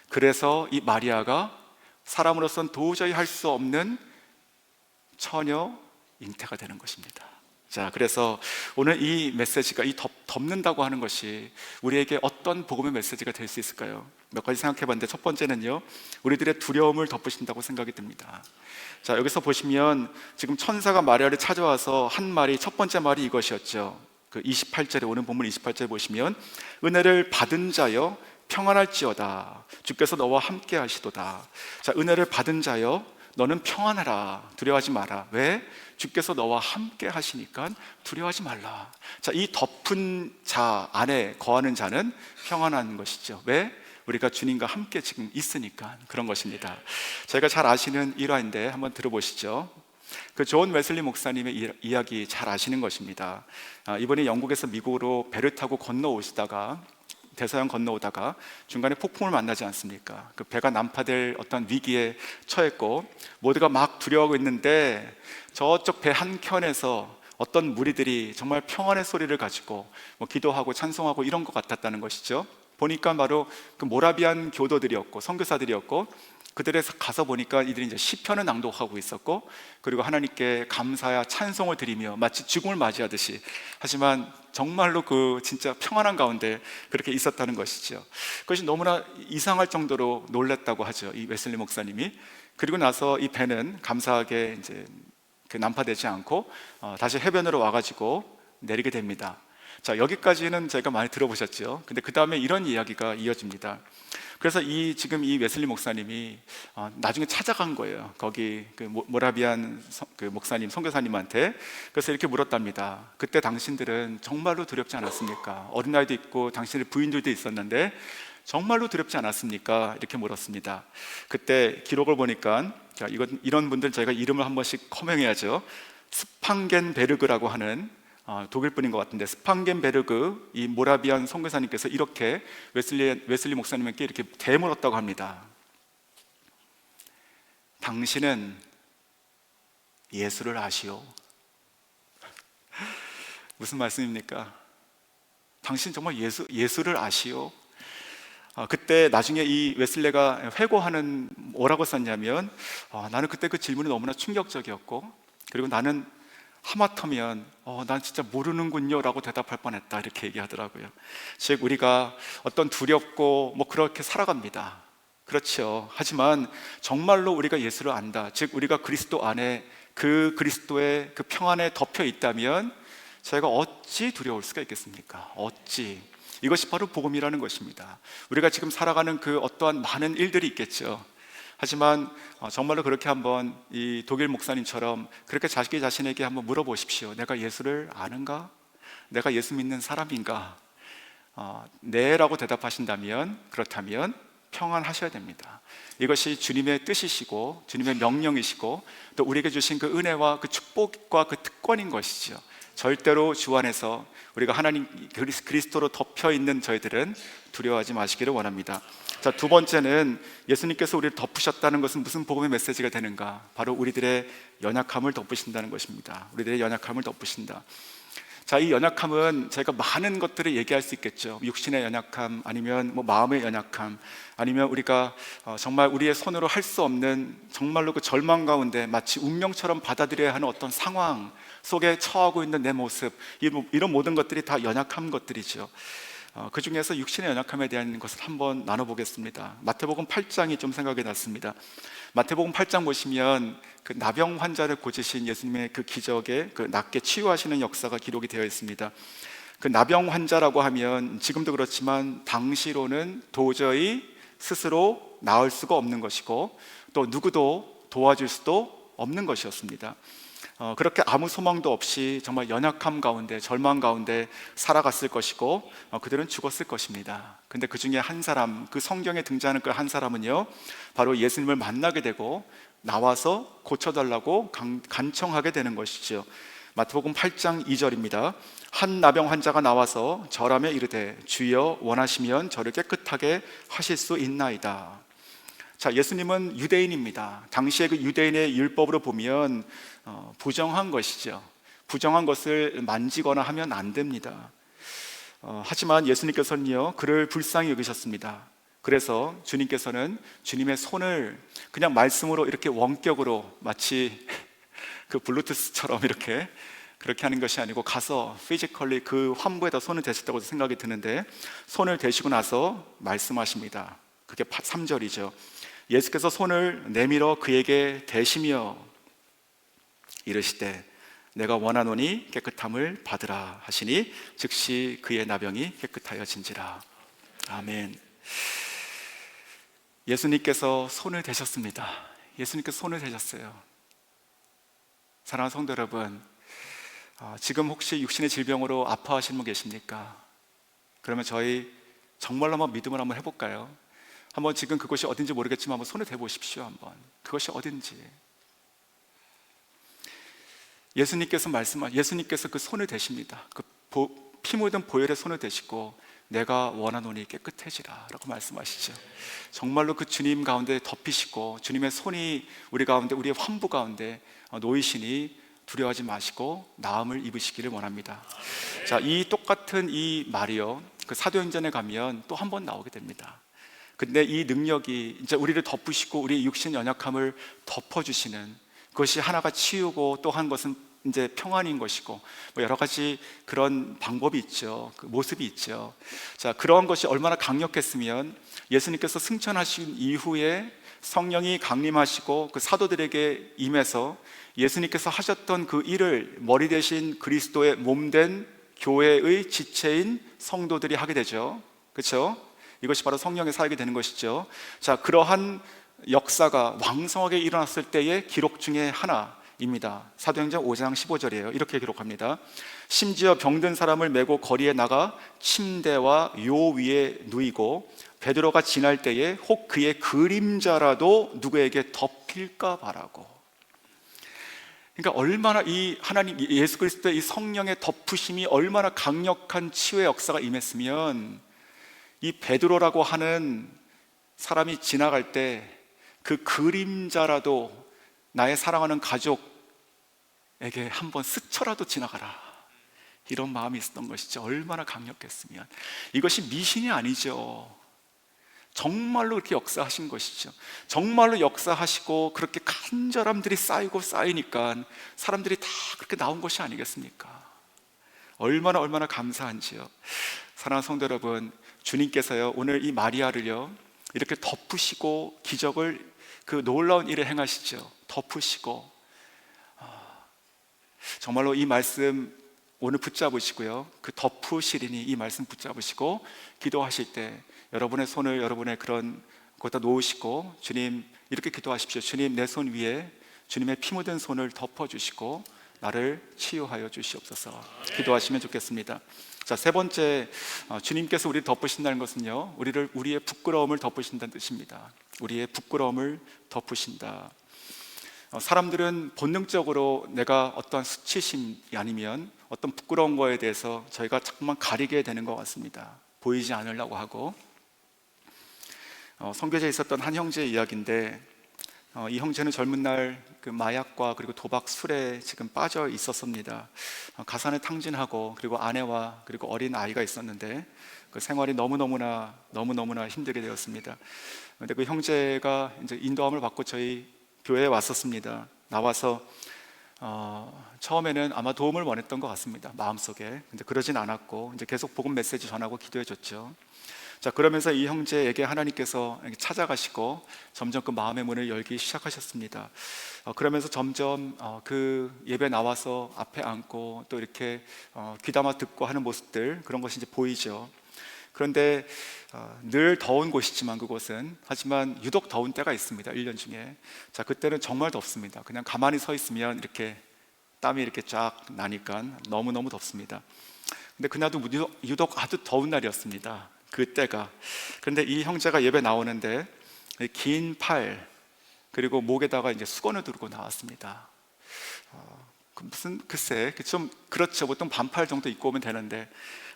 Speaker 1: 그래서 이 마리아가 사람으로서는 도저히 할 수 없는 처녀 잉태가 되는 것입니다. 자, 그래서 오늘 이 메시지가 이 덮는다고 하는 것이 우리에게 어떤 복음의 메시지가 될 수 있을까요? 몇 가지 생각해 봤는데, 첫 번째는요, 우리들의 두려움을 덮으신다고 생각이 듭니다. 자, 여기서 보시면 지금 천사가 마리아를 찾아와서 한 말이, 첫 번째 말이 이것이었죠. 그 28절에, 오늘 본문 28절에 보시면, 은혜를 받은 자여 평안할지어다, 주께서 너와 함께 하시도다. 자, 은혜를 받은 자여 너는 평안하라, 두려워하지 마라. 왜? 주께서 너와 함께 하시니까 두려워하지 말라. 자, 이 덮은 자 안에 거하는 자는 평안한 것이죠. 왜? 우리가 주님과 함께 지금 있으니까 그런 것입니다. 저희가 잘 아시는 일화인데 한번 들어보시죠. 그 존 웨슬리 목사님의 이야기 잘 아시는 것입니다. 이번에 영국에서 미국으로 배를 타고 건너오시다가, 대서양 건너오다가 중간에 폭풍을 만나지 않습니까? 그 배가 난파될 어떤 위기에 처했고 모두가 막 두려워하고 있는데, 저쪽 배 한켠에서 어떤 무리들이 정말 평안의 소리를 가지고 기도하고 찬송하고 이런 것 같았다는 것이죠. 보니까 바로 그 모라비안 교도들이었고 선교사들이었고, 그들에 가서 보니까 이들이 이제 시편을 낭독하고 있었고, 그리고 하나님께 감사와 찬송을 드리며 마치 죽음을 맞이하듯이, 하지만 정말로 그 진짜 평안한 가운데 그렇게 있었다는 것이죠. 그것이 너무나 이상할 정도로 놀랐다고 하죠, 이 웨슬리 목사님이. 그리고 나서 이 배는 감사하게 이제 그 난파되지 않고 다시 해변으로 와가지고 내리게 됩니다. 자, 여기까지는 저희가 많이 들어보셨죠. 근데 그 다음에 이런 이야기가 이어집니다. 그래서 지금 이 웨슬리 목사님이 나중에 찾아간 거예요. 거기 그 모라비안 그 목사님, 선교사님한테. 그래서 이렇게 물었답니다. 그때 당신들은 정말로 두렵지 않았습니까? 어린아이도 있고 당신의 부인들도 있었는데 정말로 두렵지 않았습니까? 이렇게 물었습니다. 그때 기록을 보니까, 자, 이런 분들 저희가 이름을 한 번씩 커명해야죠. 스팡겐베르그라고 하는 독일 분인 것 같은데, 스팡겐베르그 이 모라비안 선교사님께서 이렇게 웨슬리 목사님에게 이렇게 되물었다고 합니다. 당신은 예수를 아시오? 무슨 말씀입니까? 당신 정말 예수를 아시오? 그때 나중에 이 웨슬레가 회고하는 뭐라고 썼냐면, 나는 그때 그 질문이 너무나 충격적이었고, 그리고 나는 하마터면 난 진짜 모르는군요 라고 대답할 뻔했다, 이렇게 얘기하더라고요. 즉, 우리가 어떤 두렵고 그렇게 살아갑니다. 그렇죠. 하지만 정말로 우리가 예수를 안다, 즉 우리가 그리스도 안에, 그 그리스도의 그 평안에 덮여 있다면 저희가 어찌 두려울 수가 있겠습니까? 어찌. 이것이 바로 복음이라는 것입니다. 우리가 지금 살아가는 그 어떠한 많은 일들이 있겠죠. 하지만 정말로 그렇게 한번 이 독일 목사님처럼 그렇게 자기 자신에게 한번 물어보십시오. 내가 예수를 아는가? 내가 예수 믿는 사람인가? 네 라고 대답하신다면, 그렇다면 평안하셔야 됩니다. 이것이 주님의 뜻이시고 주님의 명령이시고 또 우리에게 주신 그 은혜와 그 축복과 그 특권인 것이죠. 절대로 주 안에서 우리가 하나님 그리스도로 덮여 있는 저희들은 두려워하지 마시기를 원합니다. 자, 두 번째는 예수님께서 우리를 덮으셨다는 것은 무슨 복음의 메시지가 되는가? 바로 우리들의 연약함을 덮으신다는 것입니다. 우리들의 연약함을 덮으신다. 자, 이 연약함은 저희가 많은 것들을 얘기할 수 있겠죠. 육신의 연약함, 아니면 마음의 연약함, 아니면 우리가 정말 우리의 손으로 할 수 없는 정말로 그 절망 가운데 마치 운명처럼 받아들여야 하는 어떤 상황 속에 처하고 있는 내 모습, 이런 모든 것들이 다 연약한 것들이죠. 그 중에서 육신의 연약함에 대한 것을 한번 나눠보겠습니다. 마태복음 8장이 좀 생각이 났습니다. 마태복음 8장 보시면 그 나병 환자를 고치신 예수님의 그 기적에 그 낫게 치유하시는 역사가 기록이 되어 있습니다. 그 나병 환자라고 하면 지금도 그렇지만 당시로는 도저히 스스로 나을 수가 없는 것이고 또 누구도 도와줄 수도 없는 것이었습니다. 그렇게 아무 소망도 없이 정말 연약함 가운데, 절망 가운데 살아갔을 것이고 그들은 죽었을 것입니다. 근데 그 중에 한 사람, 그 성경에 등장하는 그 한 사람은요, 바로 예수님을 만나게 되고 나와서 고쳐달라고 간청하게 되는 것이죠. 마태복음 8장 2절입니다. 한 나병 환자가 나와서 절하며 이르되 주여 원하시면 저를 깨끗하게 하실 수 있나이다. 자, 예수님은 유대인입니다. 당시의 그 유대인의 율법으로 보면 부정한 것이죠. 부정한 것을 만지거나 하면 안 됩니다. 하지만 예수님께서는요, 그를 불쌍히 여기셨습니다. 그래서 주님께서는 주님의 손을 그냥 말씀으로 이렇게 원격으로 마치 그 블루투스처럼 이렇게 그렇게 하는 것이 아니고 가서 피지컬리 그 환부에다 손을 대셨다고 생각이 드는데, 손을 대시고 나서 말씀하십니다. 그게 3절이죠. 예수께서 손을 내밀어 그에게 대시며 이르시되 내가 원하노니 깨끗함을 받으라 하시니 즉시 그의 나병이 깨끗하여진지라. 아멘. 예수님께서 손을 대셨습니다. 예수님께서 손을 대셨어요. 사랑하는 성도 여러분, 지금 혹시 육신의 질병으로 아파하시는 분 계십니까? 그러면 저희 정말로 한번 믿음을 한번 해볼까요? 한번 지금 그것이 어딘지 모르겠지만 한번 손을 대보십시오. 한번 그것이 어딘지. 예수님께서 예수님께서 그 손을 대십니다. 그 피 묻은 보혈의 손을 대시고 내가 원하노니 깨끗해지라 라고 말씀하시죠. 정말로 그 주님 가운데 덮이시고 주님의 손이 우리 가운데, 우리의 환부 가운데 놓이시니 두려워하지 마시고 나음을 입으시기를 원합니다. 자, 이 똑같은 이 말이요, 그 사도행전에 가면 또 한 번 나오게 됩니다. 근데 이 능력이 이제 우리를 덮으시고 우리의 육신 연약함을 덮어주시는 그것이 하나가 치유고 또 한 것은 이제 평안인 것이고 뭐 여러 가지 그런 방법이 있죠. 그 모습이 있죠. 자, 그런 것이 얼마나 강력했으면 예수님께서 승천하신 이후에 성령이 강림하시고 그 사도들에게 임해서 예수님께서 하셨던 그 일을 머리 대신 그리스도의 몸된 교회의 지체인 성도들이 하게 되죠. 그렇죠? 이것이 바로 성령의 사역이 되는 것이죠. 자, 그러한 역사가 왕성하게 일어났을 때의 기록 중에 하나입니다. 사도행전 5장 15절이에요. 이렇게 기록합니다. 심지어 병든 사람을 메고 거리에 나가 침대와 요 위에 누이고 베드로가 지날 때에 혹 그의 그림자라도 누구에게 덮일까 바라고. 그러니까 얼마나 이 하나님 예수 그리스도의 이 성령의 덮으심이 얼마나 강력한 치유의 역사가 임했으면 이 베드로라고 하는 사람이 지나갈 때 그 그림자라도 나의 사랑하는 가족에게 한번 스쳐라도 지나가라, 이런 마음이 있었던 것이죠. 얼마나 강력했으면. 이것이 미신이 아니죠. 정말로 이렇게 역사하신 것이죠. 정말로 역사하시고 그렇게 간절함들이 쌓이고 쌓이니까 사람들이 다 그렇게 나온 것이 아니겠습니까? 얼마나 감사한지요. 사랑하는 성도 여러분, 주님께서요 오늘 이 마리아를요 이렇게 덮으시고 기적을, 그 놀라운 일을 행하시죠. 덮으시고 정말로 이 말씀 오늘 붙잡으시고요, 그 덮으시리니 이 말씀 붙잡으시고 기도하실 때 여러분의 손을 여러분의 그런 곳에다 놓으시고 주님 이렇게 기도하십시오. 주님, 내 손 위에 주님의 피 묻은 손을 덮어주시고 나를 치유하여 주시옵소서. 기도하시면 좋겠습니다. 자, 세 번째, 주님께서 우리를 덮으신다는 것은요 우리의 부끄러움을 덮으신다는 뜻입니다. 우리의 부끄러움을 덮으신다. 사람들은 본능적으로 내가 어떤 수치심이 아니면 어떤 부끄러운 거에 대해서 저희가 자꾸만 가리게 되는 것 같습니다. 보이지 않으려고 하고. 선교제에 있었던 한 형제의 이야기인데, 이 형제는 젊은 날 그 마약과 그리고 도박, 술에 지금 빠져 있었습니다. 가산을 탕진하고 그리고 아내와 그리고 어린 아이가 있었는데 그 생활이 너무너무나 힘들게 되었습니다. 그런데 그 형제가 이제 인도함을 받고 저희 교회에 왔었습니다. 나와서 처음에는 아마 도움을 원했던 것 같습니다, 마음속에. 근데 그러진 않았고 이제 계속 복음 메시지 전하고 기도해 줬죠. 자, 그러면서 이 형제에게 하나님께서 찾아가시고 점점 그 마음의 문을 열기 시작하셨습니다. 그러면서 점점 그 예배 나와서 앞에 앉고 또 이렇게 귀담아 듣고 하는 모습들, 그런 것이 이제 보이죠. 그런데 늘 더운 곳이지만 그곳은, 하지만 유독 더운 때가 있습니다, 1년 중에. 자, 그때는 정말 덥습니다. 그냥 가만히 서 있으면 이렇게 땀이 이렇게 쫙 나니까 너무너무 덥습니다. 근데 그날도 유독 아주 더운 날이었습니다. 그때가. 그런데 이 형제가 예배 나오는데 긴 팔 그리고 목에다가 이제 수건을 두르고 나왔습니다. 글쎄 좀 그렇죠. 보통 반팔 정도 입고 오면 되는데,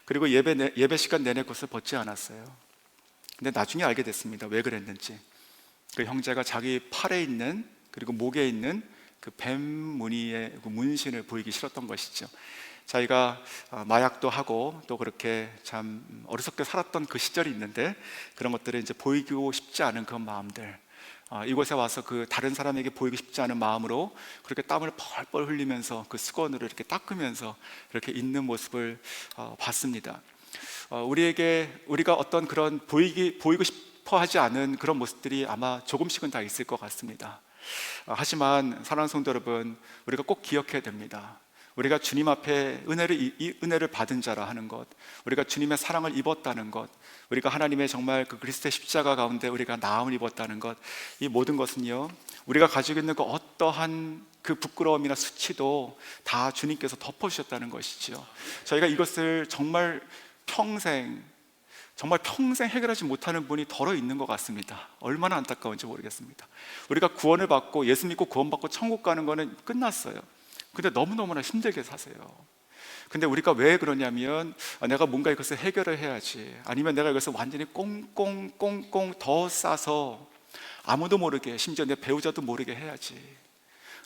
Speaker 1: 그리고 예배 시간 내내 그것을 벗지 않았어요. 근데 나중에 알게 됐습니다. 왜 그랬는지. 그 형제가 자기 팔에 있는 그리고 목에 있는 그 뱀 무늬의 그 문신을 보이기 싫었던 것이죠. 자기가 마약도 하고 또 그렇게 참 어리석게 살았던 그 시절이 있는데, 그런 것들을 이제 보이고 싶지 않은 그 마음들, 이곳에 와서 그 다른 사람에게 보이고 싶지 않은 마음으로 그렇게 땀을 펄펄 흘리면서 그 수건으로 이렇게 닦으면서 이렇게 있는 모습을 봤습니다. 우리가 어떤 그런 보이고 싶어 하지 않은 그런 모습들이 아마 조금씩은 다 있을 것 같습니다. 하지만 사랑하는 성도 여러분, 우리가 꼭 기억해야 됩니다. 우리가 주님 앞에 은혜를 받은 자라 하는 것, 우리가 주님의 사랑을 입었다는 것, 우리가 하나님의 정말 그 그리스도의 십자가 가운데 우리가 나음을 입었다는 것, 이 모든 것은요, 우리가 가지고 있는 그 어떠한 그 부끄러움이나 수치도 다 주님께서 덮어주셨다는 것이죠. 저희가 이것을 정말 평생 해결하지 못하는 분이 덜어 있는 것 같습니다. 얼마나 안타까운지 모르겠습니다. 우리가 구원을 받고 예수 믿고 구원받고 천국 가는 거는 끝났어요. 근데 너무너무나 힘들게 사세요. 근데 우리가 왜 그러냐면, 내가 뭔가 이것을 해결을 해야지, 아니면 내가 이것을 완전히 꽁꽁 더 싸서 아무도 모르게, 심지어 내 배우자도 모르게 해야지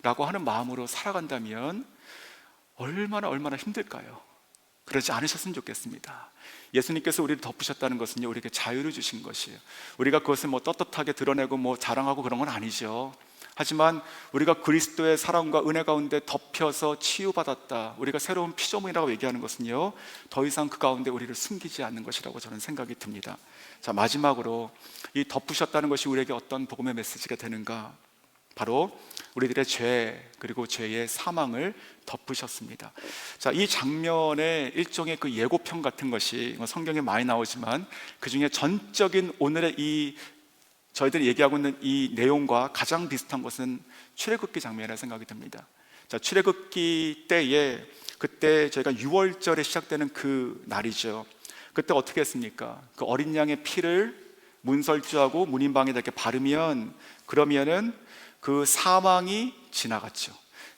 Speaker 1: 라고 하는 마음으로 살아간다면 얼마나 힘들까요? 그러지 않으셨으면 좋겠습니다. 예수님께서 우리를 덮으셨다는 것은요, 우리에게 자유를 주신 것이에요. 우리가 그것을 떳떳하게 드러내고 자랑하고 그런 건 아니죠. 하지만 우리가 그리스도의 사랑과 은혜 가운데 덮여서 치유받았다, 우리가 새로운 피조물이라고 얘기하는 것은요, 더 이상 그 가운데 우리를 숨기지 않는 것이라고 저는 생각이 듭니다. 자, 마지막으로 이 덮으셨다는 것이 우리에게 어떤 복음의 메시지가 되는가? 바로 우리들의 죄 그리고 죄의 사망을 덮으셨습니다. 자, 이 장면의 일종의 그 예고편 같은 것이 성경에 많이 나오지만, 그 중에 전적인 오늘의 저희들이 얘기하고 있는 이 내용과 가장 비슷한 것은 출애굽기 장면이라 생각이 듭니다. 자, 출애굽기 때에, 그때 저희가 유월절에 시작되는 그 날이죠. 그때 어떻게 했습니까? 그 어린 양의 피를 문설주하고 문인방에다 이렇게 바르면, 그러면은 그 사망이 지나갔죠.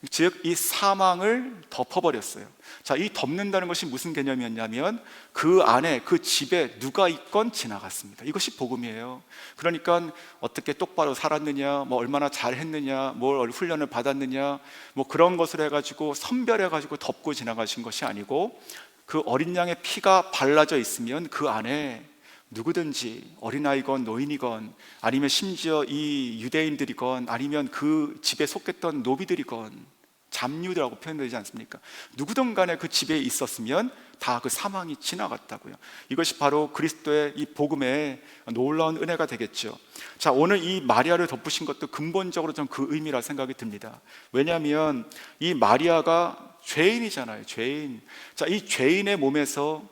Speaker 1: 즉 이 사망을 덮어버렸어요. 자, 이 덮는다는 것이 무슨 개념이었냐면, 그 안에 그 집에 누가 있건 지나갔습니다. 이것이 복음이에요. 그러니까 어떻게 똑바로 살았느냐, 얼마나 잘했느냐, 뭘 훈련을 받았느냐, 그런 것을 해가지고 선별해가지고 덮고 지나가신 것이 아니고, 그 어린 양의 피가 발라져 있으면 그 안에 누구든지, 어린아이건 노인이건 아니면 심지어 이 유대인들이건 아니면 그 집에 속했던 노비들이건, 잡류들하고 표현되지 않습니까? 누구든 간에 그 집에 있었으면 다 그 사망이 지나갔다고요. 이것이 바로 그리스도의 이 복음의 놀라운 은혜가 되겠죠. 자, 오늘 이 마리아를 덮으신 것도 근본적으로 전 그 의미라 생각이 듭니다. 왜냐하면 이 마리아가 죄인이잖아요. 죄인. 자, 이 죄인의 몸에서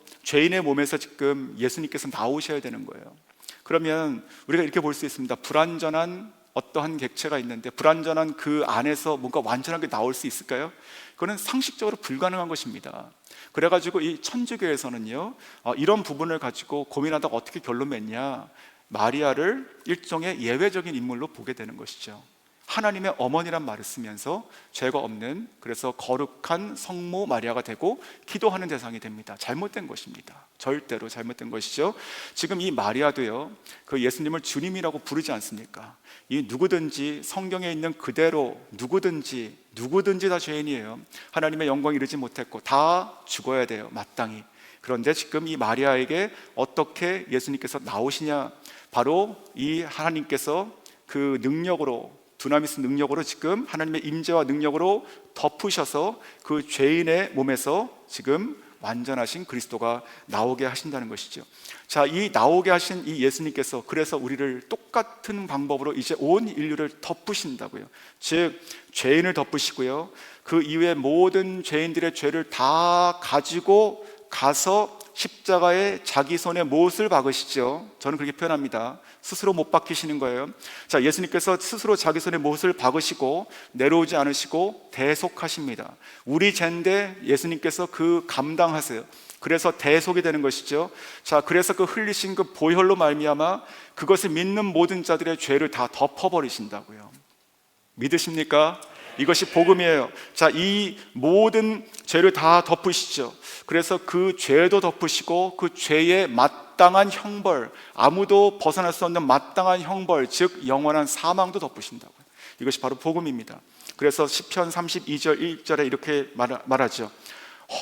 Speaker 1: 지금 예수님께서 나오셔야 되는 거예요. 그러면 우리가 이렇게 볼 수 있습니다. 불완전한 어떠한 객체가 있는데, 불완전한 그 안에서 뭔가 완전하게 나올 수 있을까요? 그거는 상식적으로 불가능한 것입니다. 그래가지고 이 천주교에서는요, 이런 부분을 가지고 고민하다가 어떻게 결론 맺냐, 마리아를 일종의 예외적인 인물로 보게 되는 것이죠. 하나님의 어머니란 말을 쓰면서 죄가 없는, 그래서 거룩한 성모 마리아가 되고 기도하는 대상이 됩니다. 잘못된 것입니다. 절대로 잘못된 것이죠. 지금 이 마리아도요, 그 예수님을 주님이라고 부르지 않습니까? 이 누구든지 성경에 있는 그대로 누구든지 다 죄인이에요. 하나님의 영광 이루지 못했고 다 죽어야 돼요, 마땅히. 그런데 지금 이 마리아에게 어떻게 예수님께서 나오시냐, 바로 이 하나님께서 그 능력으로, 두나미스 능력으로, 지금 하나님의 임재와 능력으로 덮으셔서 그 죄인의 몸에서 지금 완전하신 그리스도가 나오게 하신다는 것이죠. 자, 이 나오게 하신 이 예수님께서 그래서 우리를 똑같은 방법으로 이제 온 인류를 덮으신다고요. 즉 죄인을 덮으시고요, 그 이후에 모든 죄인들의 죄를 다 가지고 가서 십자가에 자기 손에 못을 박으시죠. 저는 그렇게 표현합니다. 스스로 못 박히시는 거예요. 자, 예수님께서 스스로 자기 손에 못을 박으시고 내려오지 않으시고 대속하십니다. 우리 죄인데 예수님께서 그 감당하세요. 그래서 대속이 되는 것이죠. 자, 그래서 그 흘리신 그 보혈로 말미암아 그것을 믿는 모든 자들의 죄를 다 덮어버리신다고요. 믿으십니까? 이것이 복음이에요. 자, 이 모든 죄를 다 덮으시죠. 그래서 그 죄도 덮으시고 그 죄의 마땅한 형벌, 아무도 벗어날 수 없는 마땅한 형벌, 즉 영원한 사망도 덮으신다고요. 이것이 바로 복음입니다. 그래서 시편 32절 1절에 이렇게 말하죠.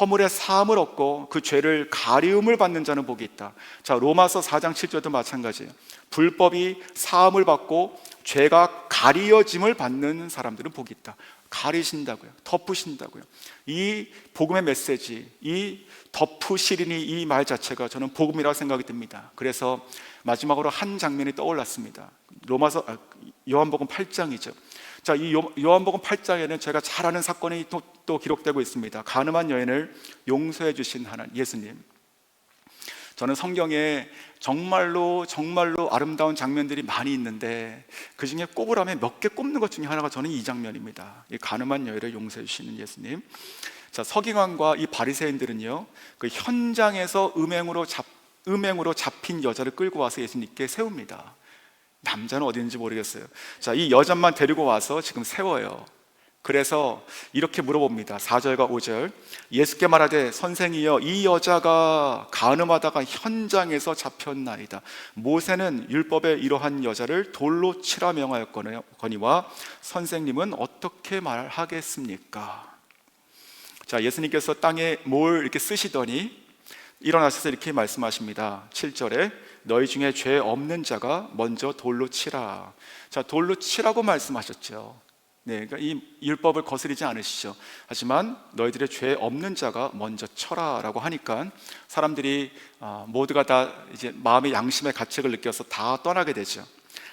Speaker 1: 허물의 사함을 얻고 그 죄를 가리움을 받는 자는 복이 있다. 자, 로마서 4장 7절도 마찬가지예요. 불법이 사함을 받고 죄가 가리어짐을 받는 사람들은 복이 있다. 가리신다고요. 덮으신다고요. 이 복음의 메시지, 이 덮으시리니 이 말 자체가 저는 복음이라고 생각이 듭니다. 그래서 마지막으로 한 장면이 떠올랐습니다. 요한복음 8장이죠. 자, 이 요한복음 8장에는 제가 잘 아는 사건이 또 기록되고 있습니다. 가늠한 여인을 용서해 주신 하나님, 예수님. 저는 성경에 정말로 아름다운 장면들이 많이 있는데 그 중에 꼽으라면 몇 개 꼽는 것 중에 하나가 저는 이 장면입니다. 이 가늠한 여인을 용서해 주시는 예수님. 자, 서기관과 이 바리새인들은요, 그 현장에서 음행으로 잡힌 여자를 끌고 와서 예수님께 세웁니다. 남자는 어디 있는지 모르겠어요. 자, 이 여자만 데리고 와서 지금 세워요. 그래서 이렇게 물어봅니다. 4절과 5절. 예수께 말하되 선생이여 이 여자가 간음하다가 현장에서 잡혔나이다. 모세는 율법에 이러한 여자를 돌로 치라 명하였거니와 선생님은 어떻게 말하겠습니까? 자, 예수님께서 땅에 뭘 이렇게 쓰시더니 일어나셔서 이렇게 말씀하십니다. 7절에 너희 중에 죄 없는 자가 먼저 돌로 치라. 자, 돌로 치라고 말씀하셨죠. 네, 그러니까 이 율법을 거스리지 않으시죠. 하지만 너희들의 죄 없는 자가 먼저 쳐라라고 하니까 사람들이 모두가 다 이제 마음의 양심의 가책을 느껴서 다 떠나게 되죠.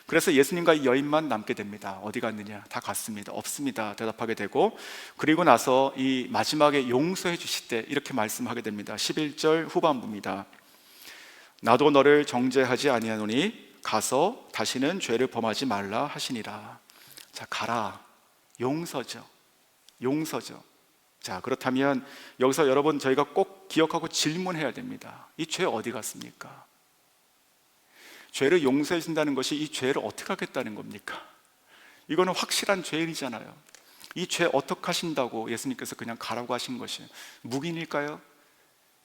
Speaker 1: 그래서 예수님과 이 여인만 남게 됩니다. 어디 갔느냐? 다 갔습니다. 없습니다. 대답하게 되고, 그리고 나서 이 마지막에 용서해 주실 때 이렇게 말씀하게 됩니다. 11절 후반부입니다. 나도 너를 정죄하지 아니하노니 가서 다시는 죄를 범하지 말라 하시니라. 자, 가라. 용서죠. 용서죠. 자, 그렇다면 여기서 여러분 저희가 꼭 기억하고 질문해야 됩니다. 이 죄 어디 갔습니까? 죄를 용서해 준다는 것이 이 죄를 어떻게 하겠다는 겁니까? 이거는 확실한 죄인이잖아요. 이 죄 어떻게 하신다고 예수님께서 그냥 가라고 하신 것이 묵인일까요?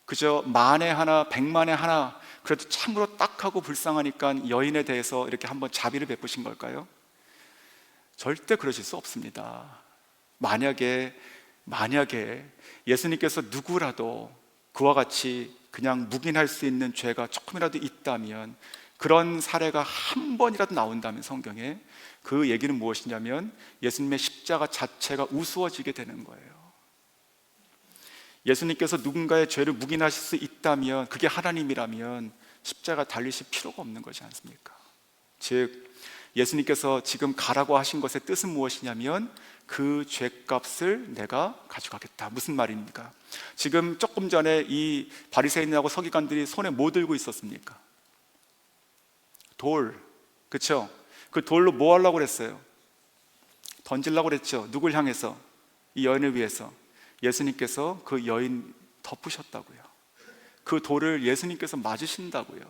Speaker 1: 그저 만에 하나, 백만에 하나, 그래도 참으로 딱하고 불쌍하니까 여인에 대해서 이렇게 한번 자비를 베푸신 걸까요? 절대 그러실 수 없습니다. 만약에 예수님께서 누구라도 그와 같이 그냥 묵인할 수 있는 죄가 조금이라도 있다면, 그런 사례가 한 번이라도 나온다면 성경에, 그 얘기는 무엇이냐면 예수님의 십자가 자체가 우스워지게 되는 거예요. 예수님께서 누군가의 죄를 묵인하실 수 있다면, 그게 하나님이라면 십자가 달리실 필요가 없는 것이 않습니까? 즉 예수님께서 지금 가라고 하신 것의 뜻은 무엇이냐면 그 죄값을 내가 가져가겠다. 무슨 말입니까? 지금 조금 전에 이 바리새인하고 서기관들이 손에 뭐 들고 있었습니까? 돌, 그렇죠? 그 돌로 뭐 하려고 그랬어요? 던지려고 그랬죠. 누굴 향해서? 이 여인을 위해서. 예수님께서 그 여인 덮으셨다고요. 그 돌을 예수님께서 맞으신다고요.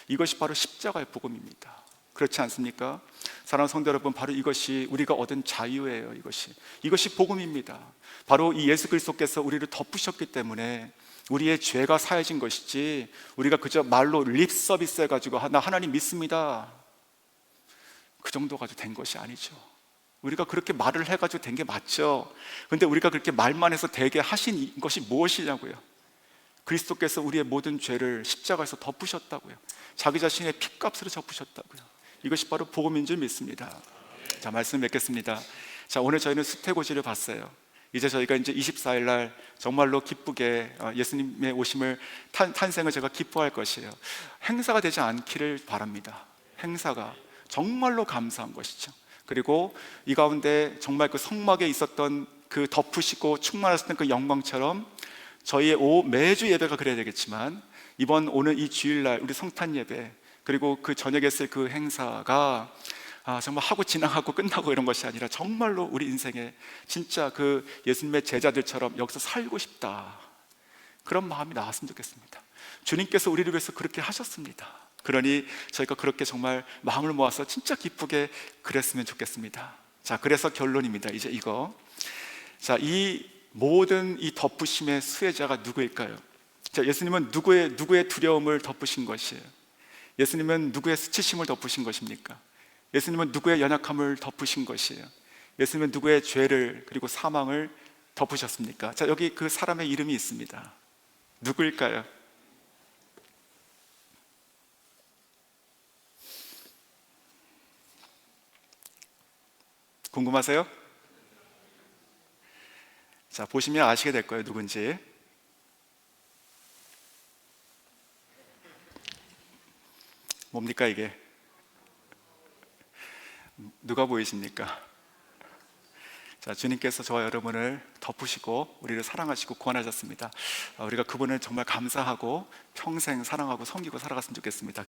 Speaker 1: 이것이 바로 십자가의 복음입니다. 그렇지 않습니까? 사랑하는 성도 여러분, 바로 이것이 우리가 얻은 자유예요. 이것이 복음입니다. 바로 이 예수 그리스도께서 우리를 덮으셨기 때문에 우리의 죄가 사해진 것이지, 우리가 그저 말로 립 서비스 해가지고 나 하나님 믿습니다, 그 정도 가지고 된 것이 아니죠. 우리가 그렇게 말을 해가지고 된 게 맞죠. 근데 우리가 그렇게 말만 해서 되게 하신 것이 무엇이냐고요. 그리스도께서 우리의 모든 죄를 십자가에서 덮으셨다고요. 자기 자신의 피값으로 덮으셨다고요. 이것이 바로 복음인 줄 믿습니다. 자, 말씀 맺겠습니다. 자, 오늘 저희는 수태고지를 봤어요. 이제 저희가 이제 24일 날 정말로 기쁘게 예수님의 오심을 탄생을 제가 기뻐할 것이에요. 행사가 되지 않기를 바랍니다. 행사가 정말로 감사한 것이죠. 그리고 이 가운데 정말 그 성막에 있었던 그 덮으시고 충만하셨던 그 영광처럼 저희의 매주 예배가 그래야 되겠지만 이번 오늘 이 주일날 우리 성탄 예배, 그리고 그 저녁에 있을 그 행사가 정말 하고 지나가고 끝나고 이런 것이 아니라 정말로 우리 인생에 진짜 그 예수님의 제자들처럼 여기서 살고 싶다, 그런 마음이 나왔으면 좋겠습니다. 주님께서 우리를 위해서 그렇게 하셨습니다. 그러니 저희가 그렇게 정말 마음을 모아서 진짜 기쁘게 그랬으면 좋겠습니다. 자, 그래서 결론입니다. 이제 이거, 자, 이 모든 이 덮으심의 수혜자가 누구일까요? 자, 예수님은 누구의 두려움을 덮으신 것이에요? 예수님은 누구의 수치심을 덮으신 것입니까? 예수님은 누구의 연약함을 덮으신 것이에요? 예수님은 누구의 죄를 그리고 사망을 덮으셨습니까? 자, 여기 그 사람의 이름이 있습니다. 누구일까요? 궁금하세요? 자, 보시면 아시게 될 거예요, 누군지. 뭡니까 이게? 누가 보이십니까? 자, 주님께서 저와 여러분을 덮으시고 우리를 사랑하시고 구원하셨습니다. 우리가 그분을 정말 감사하고 평생 사랑하고 섬기고 살아갔으면 좋겠습니다.